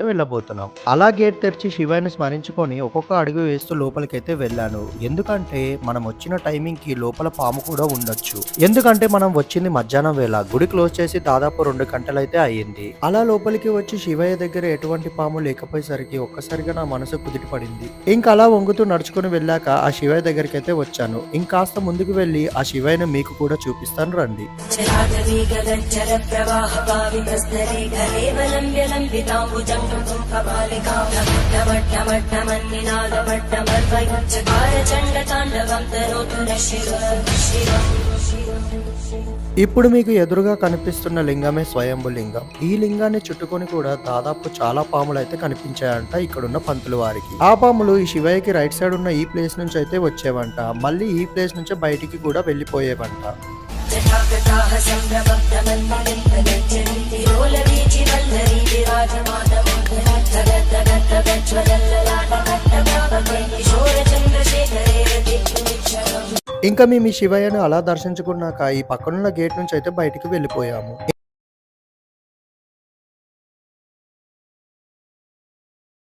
వెళ్ళబోతున్నాం. అలా గేట్ తెరిచి శివయ్యని స్మరించుకొని ఒక్కొక్క అడుగు వేస్తూ లోపలికైతే వెళ్ళాను. ఎందుకంటే మనం వచ్చిన టైమింగ్‌కి లోపల పాము కూడా ఉండొచ్చు. ఎందుకంటే మనం వచ్చింది మధ్యాహ్నం వేళ. గుడి క్లోజ్ చేసి దాదాపు 2 గంటలైతే అయ్యింది. అలా లోపలికి వచ్చి శివయ్య దగ్గర ఎటువంటి పాము లేకపోయేసరికి ఒక్కసారిగా నా మనసు కుదిట పడింది. ఇంక అలా వంగుతూ నడుచుకొని వెళ్ళాక ఆ శివయ్య దగ్గరికైతే వచ్చాను. ఇంకాస్త ముందుకు వెళ్ళి ఆ శివయ్యని మీకు కూడా చూపిస్తాను రండి. ఇప్పుడు మీకు ఎదురుగా కనిపిస్తున్న లింగమే స్వయంభు లింగం. ఈ లింగాన్ని చుట్టుకొని కూడా దాదాపు చాలా పాములు అయితే కనిపించాయంట ఇక్కడున్న పంతులు వారికి. ఆ పాములు ఈ శివయ్యకి రైట్ సైడ్ ఉన్న ఈ ప్లేస్ నుంచి అయితే వచ్చేవంట. మళ్ళీ ఈ ప్లేస్ నుంచి బయటికి కూడా వెళ్ళిపోయేవంట. ఇంకా మేము ఈ శివయ్యను అలా దర్శించుకున్నాక ఈ పక్కనున్న గేట్ నుంచి అయితే బయటికి వెళ్ళిపోయాము.